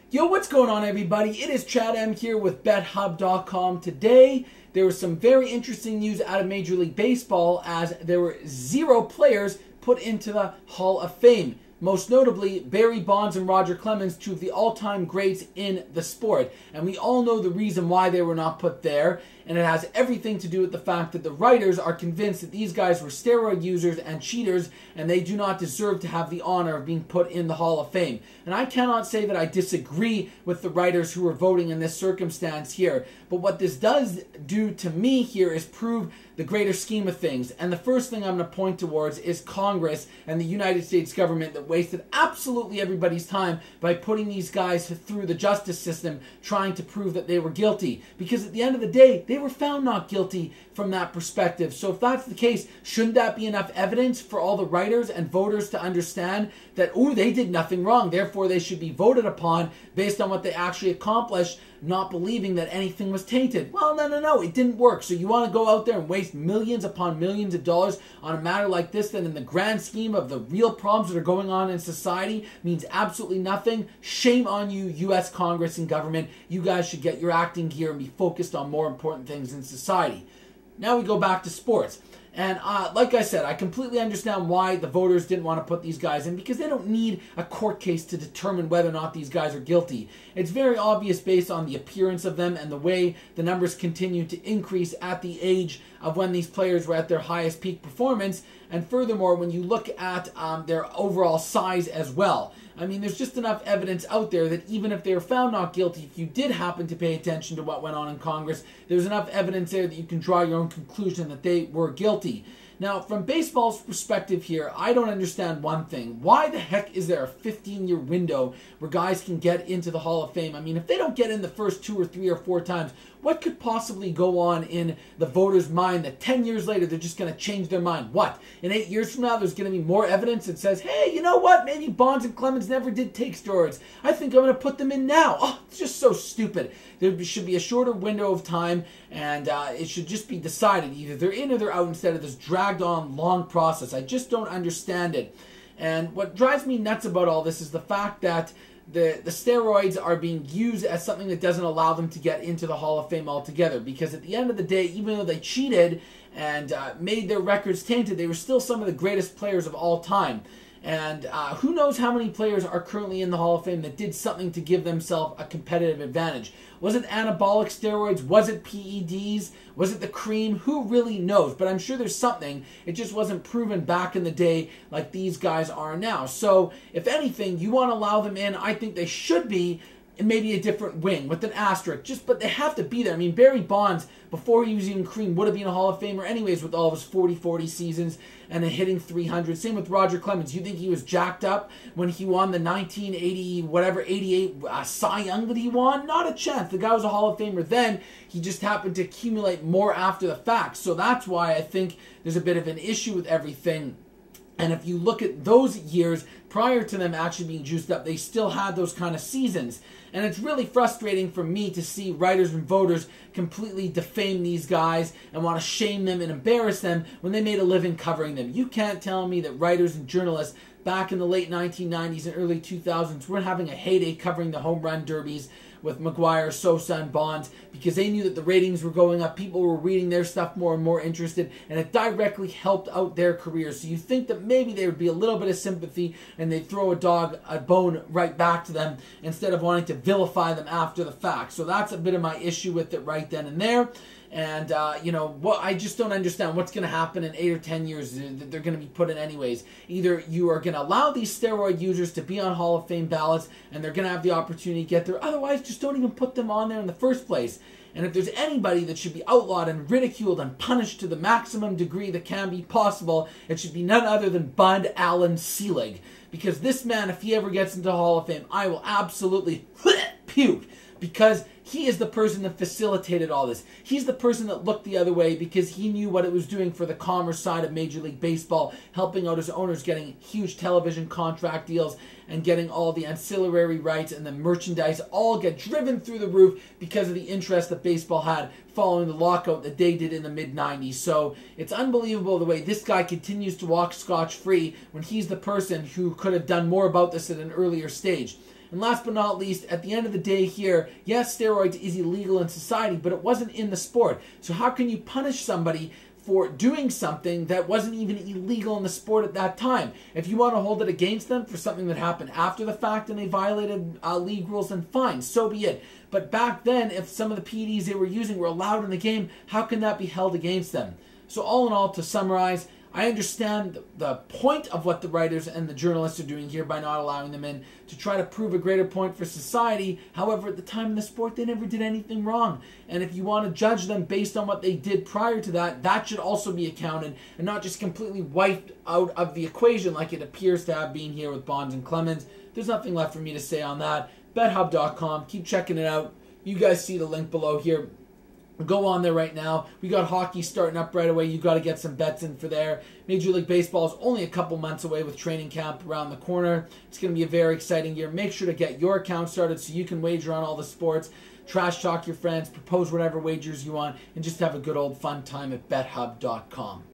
Yo, what's going on, everybody? It is Chad M here with BetHub.com. Today, there was some very interesting news out of Major League Baseball as there were 0 players put into the Hall of Fame. Most notably, Barry Bonds and Roger Clemens, 2 of the all-time greats in the sport. And we all know the reason why they were not put there, and it has everything to do with the fact that the writers are convinced that these guys were steroid users and cheaters, and they do not deserve to have the honor of being put in the Hall of Fame. And I cannot say that I disagree with the writers who are voting in this circumstance here, but what this does do to me here is prove the greater scheme of things. And the first thing I'm going to point towards is Congress and the United States government that wasted absolutely everybody's time by putting these guys through the justice system trying to prove that they were guilty. Because at the end of the day, they were found not guilty from that perspective. So if that's the case, shouldn't that be enough evidence for all the writers and voters to understand that, oh, they did nothing wrong, therefore they should be voted upon based on what they actually accomplished, not believing that anything was tainted? Well, no, it didn't work. So you want to go out there and waste millions upon millions of dollars on a matter like this that in the grand scheme of the real problems that are going on in society means absolutely nothing? Shame on you, U.S. Congress and government. You guys should get your acting gear and be focused on more important things in society. Now we go back to sports. And like I said, I completely understand why the voters didn't want to put these guys in, because they don't need a court case to determine whether or not these guys are guilty. It's very obvious based on the appearance of them and the way the numbers continue to increase at the age of when these players were at their highest peak performance. And furthermore, when you look at their overall size as well. I mean, there's just enough evidence out there that even if they were found not guilty, if you did happen to pay attention to what went on in Congress, there's enough evidence there that you can draw your own conclusion that they were guilty. Now, from baseball's perspective here, I don't understand one thing. Why the heck is there a 15-year window where guys can get into the Hall of Fame? I mean, if they don't get in the first 2 or 3 or 4 times, what could possibly go on in the voters' mind that 10 years later they're just going to change their mind? What? In 8 years from now, there's going to be more evidence that says, hey, you know what? Maybe Bonds and Clemens never did take steroids. I think I'm going to put them in now. Oh, it's just so stupid. There should be a shorter window of time, and it should just be decided. Either they're in or they're out instead of this dragged on long process. I just don't understand it. And what drives me nuts about all this is the fact that the steroids are being used as something that doesn't allow them to get into the Hall of Fame altogether. Because at the end of the day, even though they cheated and made their records tainted, they were still some of the greatest players of all time. And who knows how many players are currently in the Hall of Fame that did something to give themselves a competitive advantage. Was it anabolic steroids? Was it PEDs? Was it the cream? Who really knows? But I'm sure there's something. It just wasn't proven back in the day like these guys are now. So, if anything, you want to allow them in, I think they should be in maybe a different wing with an asterisk. But they have to be there. I mean, Barry Bonds, before he was even cream, would have been a Hall of Famer anyways with all of his 40-40 seasons and a hitting 300. Same with Roger Clemens. You think he was jacked up when he won the 88 Cy Young that he won? Not a chance. The guy was a Hall of Famer then. He just happened to accumulate more after the fact. So that's why I think there's a bit of an issue with everything. And if you look at those years prior to them actually being juiced up, they still had those kind of seasons. And it's really frustrating for me to see writers and voters completely defame these guys and want to shame them and embarrass them when they made a living covering them. You can't tell me that writers and journalists back in the late 1990s and early 2000s were having a heyday covering the home run derbies with McGuire, Sosa, and Bonds, because they knew that the ratings were going up, people were reading their stuff more and more interested, and it directly helped out their careers. So you think that maybe there would be a little bit of sympathy and they'd throw a bone right back to them instead of wanting to vilify them after the fact. So that's a bit of my issue with it right then and there. And, I just don't understand what's going to happen in 8 or 10 years that they're going to be put in anyways. Either you are going to allow these steroid users to be on Hall of Fame ballots and they're going to have the opportunity to get there. Otherwise, just don't even put them on there in the first place. And if there's anybody that should be outlawed and ridiculed and punished to the maximum degree that can be possible, it should be none other than Bud Allen Selig. Because this man, if he ever gets into the Hall of Fame, I will absolutely puke. Because he is the person that facilitated all this. He's the person that looked the other way because he knew what it was doing for the commerce side of Major League Baseball, helping out his owners, getting huge television contract deals and getting all the ancillary rights and the merchandise all get driven through the roof because of the interest that baseball had following the lockout that they did in the mid-90s. So it's unbelievable the way this guy continues to walk scotch-free when he's the person who could have done more about this at an earlier stage. And last but not least, at the end of the day here, yes, steroids is illegal in society, but it wasn't in the sport. So how can you punish somebody for doing something that wasn't even illegal in the sport at that time? If you want to hold it against them for something that happened after the fact and they violated league rules, then fine, so be it. But back then, if some of the PEDs they were using were allowed in the game, how can that be held against them? So all in all, to summarize, I understand the point of what the writers and the journalists are doing here by not allowing them in to try to prove a greater point for society. However, at the time in the sport, they never did anything wrong. And if you want to judge them based on what they did prior to that, that should also be accounted and not just completely wiped out of the equation like it appears to have been here with Bonds and Clemens. There's nothing left for me to say on that. BetHub.com. Keep checking it out. You guys see the link below here. Go on there right now. We got hockey starting up right away. You got to get some bets in for there. Major League Baseball is only a couple months away with training camp around the corner. It's going to be a very exciting year. Make sure to get your account started so you can wager on all the sports, trash talk your friends, propose whatever wagers you want, and just have a good old fun time at BetHub.com.